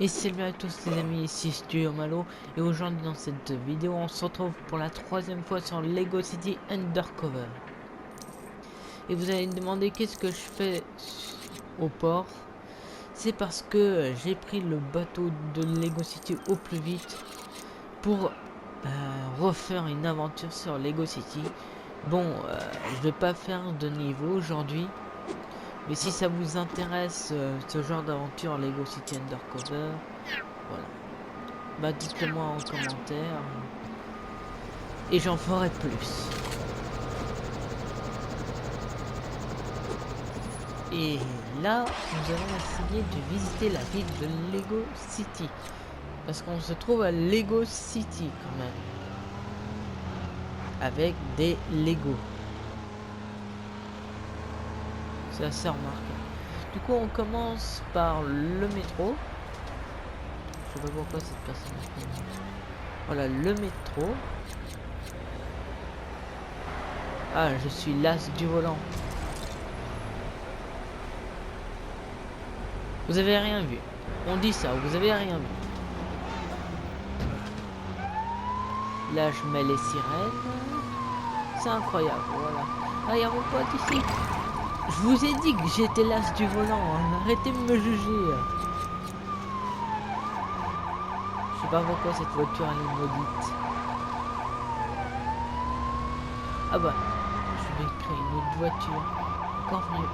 Et salut à tous les amis, ici Studio Malo et aujourd'hui dans cette vidéo on se retrouve pour la troisième fois sur Lego City Undercover. Et vous allez me demander qu'est-ce que je fais au port. C'est parce que j'ai pris le bateau de Lego City au plus vite pour refaire une aventure sur Lego City. Bon, je vais pas faire de niveau aujourd'hui, mais si ça vous intéresse ce genre d'aventure Lego City Undercover, voilà. Bah dites-le moi en commentaire et j'en ferai plus. Et là, nous allons essayer de visiter la ville de Lego City. Parce qu'on se trouve à Lego City quand même. Avec des Lego. C'est assez remarquable. Du coup, on commence par le métro. Je sais pas pourquoi cette personne. Voilà, le métro. Ah, je suis l'as du volant. Vous avez rien vu. On dit ça, vous avez rien vu. Là, je mets les sirènes. C'est incroyable, voilà. Ah, il y a mon pote ici. Je vous ai dit que j'étais l'as du volant. Hein. Arrêtez de me juger. Je sais pas pourquoi cette voiture elle est maudite. Ah bah, je vais créer une autre voiture. Encore mieux.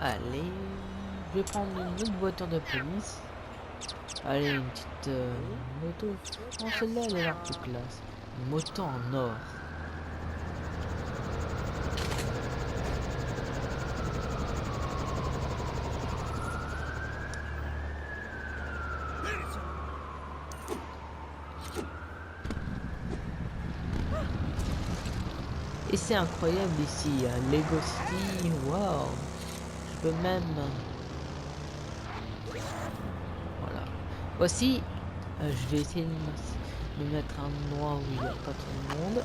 Allez, je vais prendre une autre voiture de police. Allez, une petite moto. Non, celle-là, elle a l'air plus classe. Une moto en or. Et c'est incroyable ici, à Lego City. Waouh! Je peux même... Voilà. Voici, je vais essayer de me mettre un endroit où il n'y a pas trop de monde.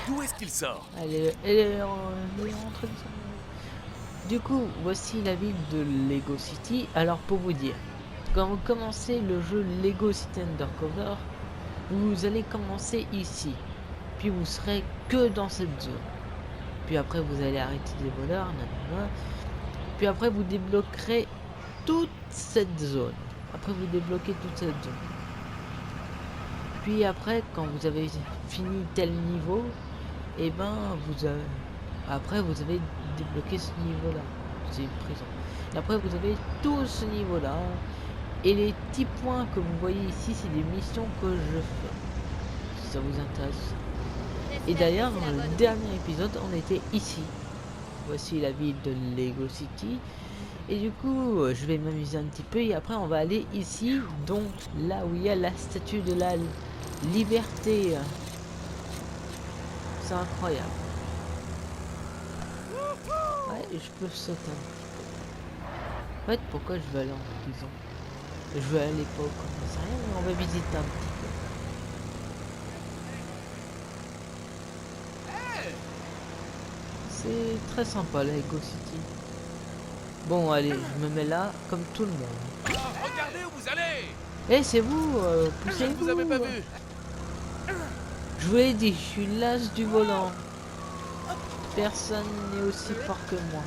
D'où est-ce qu'il sort? Elle est rentrée de son... Du coup, voici la ville de Lego City. Alors pour vous dire, quand vous commencez le jeu Lego City Undercover, vous allez commencer ici. Puis vous serez que dans cette zone. Puis après vous allez arrêter les voleurs, nanana. Puis après vous débloquerez toute cette zone. Après vous débloquez toute cette zone. Puis après quand vous avez fini tel niveau, et ben vous avez... Après vous avez débloqué ce niveau là. C'est une prison. Et après vous avez tout ce niveau là. Et les petits points que vous voyez ici, c'est des missions que je fais. Si ça vous intéresse. Et d'ailleurs, dans le dernier épisode, on était ici. Voici la ville de Lego City. Et du coup, je vais m'amuser un petit peu. Et après, on va aller ici, donc là où il y a la statue de la liberté. C'est incroyable. Ouais, je peux sauter un petit peu. En fait, pourquoi je veux aller en prison? Je veux aller pas au commissariat, mais on va visiter un petit peu. C'est très sympa, Lego City. Bon, allez, je me mets là, comme tout le monde. Regardez où vous allez! Eh, c'est vous, Je ne poussez-vous. vous avais pas vu! Je vous l'ai dit, je suis l'as du volant. Personne n'est aussi fort que moi.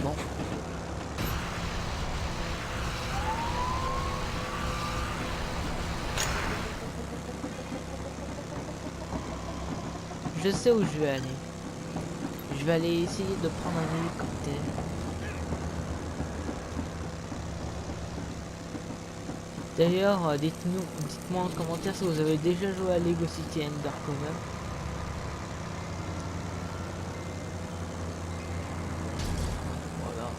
Bon. Je sais où je vais aller. Je vais aller essayer de prendre un hélicoptère. D'ailleurs, dites-moi en commentaire si vous avez déjà joué à Lego City Undercover. Voilà.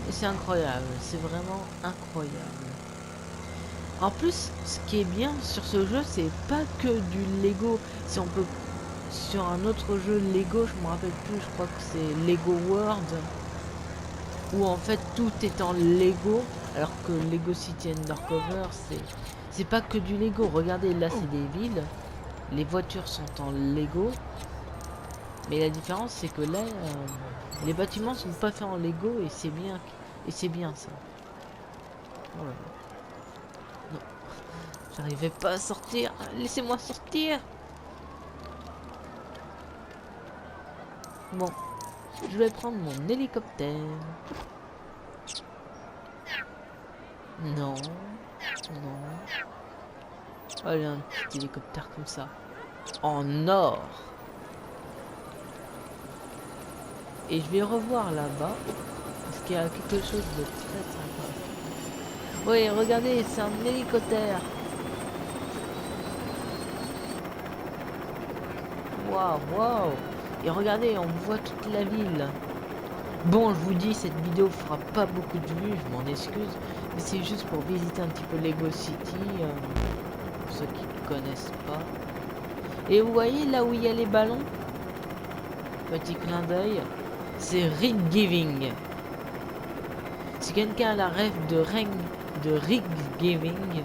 Et c'est incroyable, c'est vraiment incroyable. En plus, ce qui est bien sur ce jeu, c'est pas que du Lego. Si on peut... Sur un autre jeu Lego, je me rappelle plus, je crois que c'est Lego World. où en fait tout est en Lego, alors que Lego City Undercover c'est pas que du Lego. Regardez, là c'est des villes, les voitures sont en Lego, mais la différence c'est que là les bâtiments sont pas faits en Lego et c'est bien ça. Oh là là. Non, j'arrivais pas à sortir, laissez-moi sortir. Bon, je vais prendre mon hélicoptère. Non, non. Allez, un petit hélicoptère comme ça. En or. Et je vais revoir là-bas. Parce qu'il y a quelque chose de très sympa. Oui, regardez, c'est un hélicoptère. Waouh, waouh. Et regardez, on voit toute la ville. Bon, je vous dis, cette vidéo fera pas beaucoup de vues, je m'en excuse. Mais c'est juste pour visiter un petit peu Lego City. Pour ceux qui ne connaissent pas. Et vous voyez là où il y a les ballons? Petit clin d'œil. C'est Rig Giving. Si quelqu'un a la rêve de Rig Giving,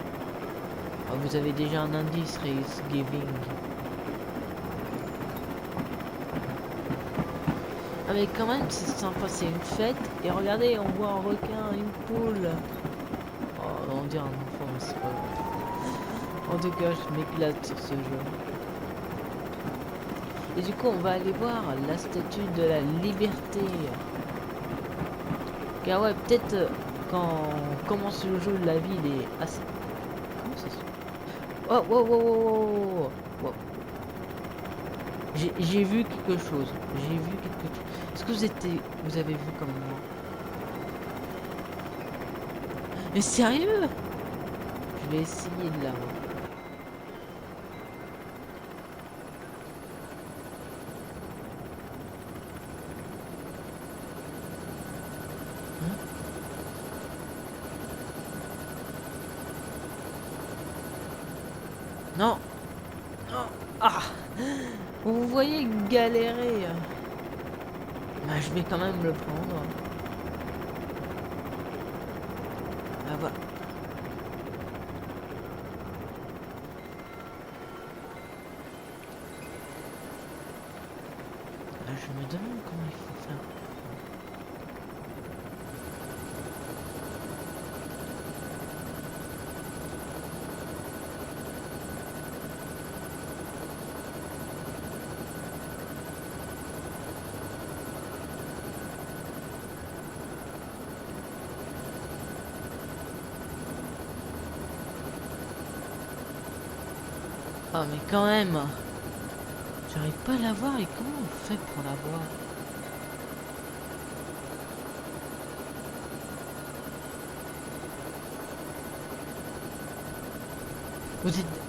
vous avez déjà un indice, Rig Giving. Ah mais quand même c'est sympa, c'est une fête. Et regardez, on voit un requin, une poule. Oh, on dirait un enfant, mais c'est pas vrai. En tout cas, je m'éclate sur ce jeu. Et du coup, on va aller voir la statue de la liberté. Car ouais, peut-être quand on commence le jeu, la ville est assez... Comment ça se fait? Oh, wow, wow, wow, wow, wow. J'ai vu quelque chose. J'ai vu quelque chose. Est-ce que vous avez vu comme moi? Mais sérieux? Je vais essayer de l'avoir. Non. Non. Ah. Vous voyez galérer. Bah, je vais quand même le prendre. Ah voilà. Là, je me demande comment il faut faire. Ah mais quand même, j'arrive pas à la voir. Et comment on fait pour la voir?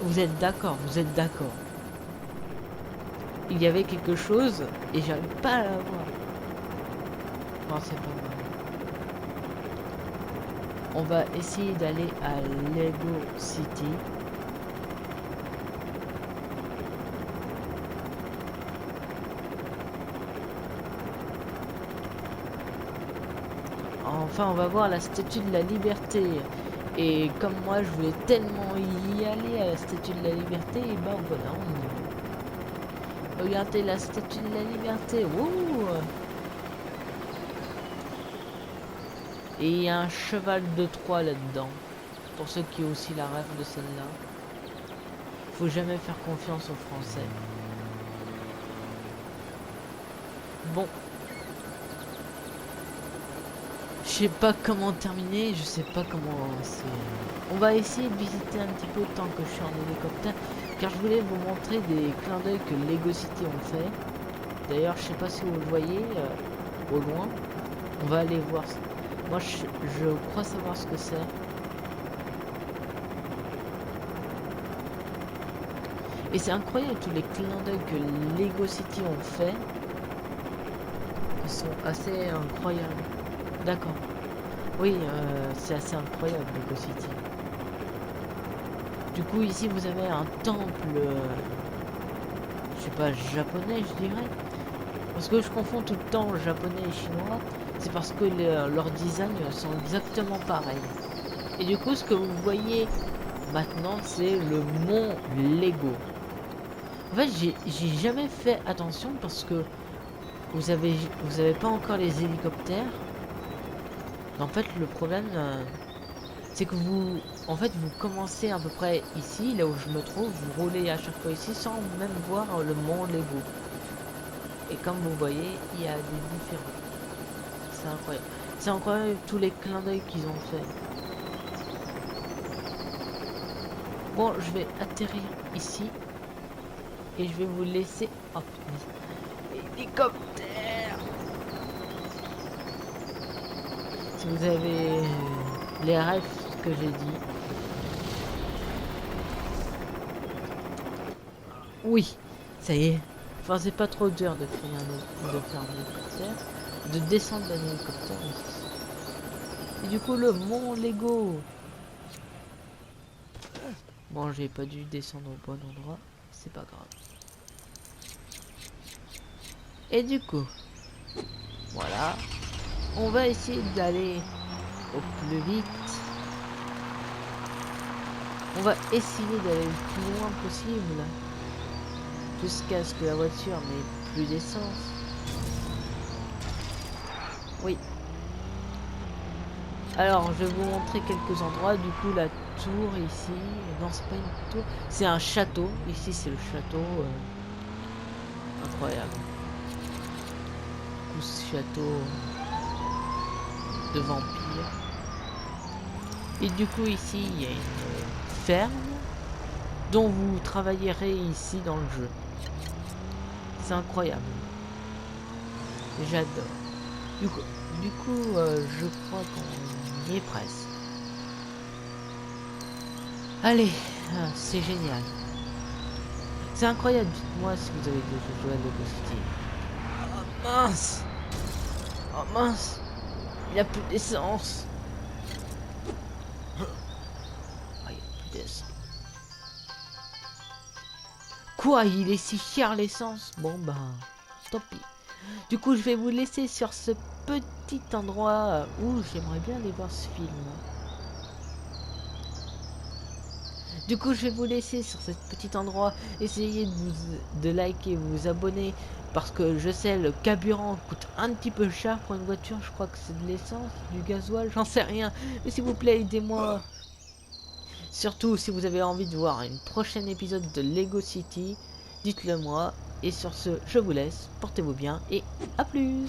Vous êtes d'accord, vous êtes d'accord. Il y avait quelque chose et j'arrive pas à la voir. Non, c'est pas grave. On va essayer d'aller à Lego City. Enfin, on va voir la statue de la liberté. Et comme moi, je voulais tellement y aller à la statue de la liberté, et ben voilà, on y va. Regardez la statue de la liberté. Wouh! Et il y a un cheval de Troie là-dedans. Pour ceux qui ont aussi la rêve de celle-là. Faut jamais faire confiance aux Français. Bon. Je sais pas comment terminer, je sais pas comment c'est. On va essayer de visiter un petit peu tant que je suis en hélicoptère, car je voulais vous montrer des clins d'œil que Lego City ont fait. D'ailleurs, je sais pas si vous le voyez au loin. On va aller voir. Moi, je crois savoir ce que c'est. Et c'est incroyable tous les clins d'œil que Lego City ont fait. Ils sont assez incroyables. D'accord. Oui, c'est assez incroyable, Lego City. Du coup, ici, vous avez un temple, je sais pas, japonais, je dirais. Parce que je confonds tout le temps japonais et chinois. c'est parce que leurs designs sont exactement pareils. Et du coup, ce que vous voyez maintenant, c'est le mont Lego. En fait, j'ai jamais fait attention parce que vous avez pas encore les hélicoptères. En fait, le problème, c'est que en fait, vous commencez à peu près ici, là où je me trouve, vous roulez à chaque fois ici sans même voir le mont Lego. Et comme vous voyez, il y a des différents. C'est incroyable. C'est incroyable tous les clins d'œil qu'ils ont fait. Bon, je vais atterrir ici. Et je vais vous laisser... Oh putain. Hélicoptère. Si vous avez les rêves que j'ai dit. Oui, ça y est. Enfin, c'est pas trop dur de faire un hélicoptère. De descendre d'un hélicoptère aussi. Et du coup, le mont Lego. Bon, j'ai pas dû descendre au bon endroit. C'est pas grave. Et du coup, voilà. On va essayer d'aller au plus vite. On va essayer d'aller le plus loin possible. Jusqu'à ce que la voiture n'ait plus d'essence. Oui. Alors, je vais vous montrer quelques endroits. Du coup, la tour ici. Non, c'est pas une tour. C'est un château. Ici, c'est le château. Incroyable. Tout ce château de vampires. Et du coup, ici, il y a une ferme dont vous travaillerez ici dans le jeu. C'est incroyable. J'adore. Du coup, je crois qu'on y est presque. Allez, c'est génial. C'est incroyable. Dites-moi si vous avez déjà joué à Lego City. Oh mince. Oh mince. Il n'y a plus d'essence. Oh, il n'y a plus d'essence. Quoi? Il est si cher l'essence? Bon ben, tant pis. Du coup, je vais vous laisser sur ce petit endroit où j'aimerais bien aller voir ce film. Du coup, je vais vous laisser sur ce petit endroit. Essayez de liker, vous abonner. Parce que je sais, le carburant coûte un petit peu cher pour une voiture. Je crois que c'est de l'essence, du gasoil, j'en sais rien. Mais s'il vous plaît, aidez-moi. Surtout, si vous avez envie de voir un prochain épisode de Lego City, dites-le moi. Et sur ce, je vous laisse. Portez-vous bien et à plus.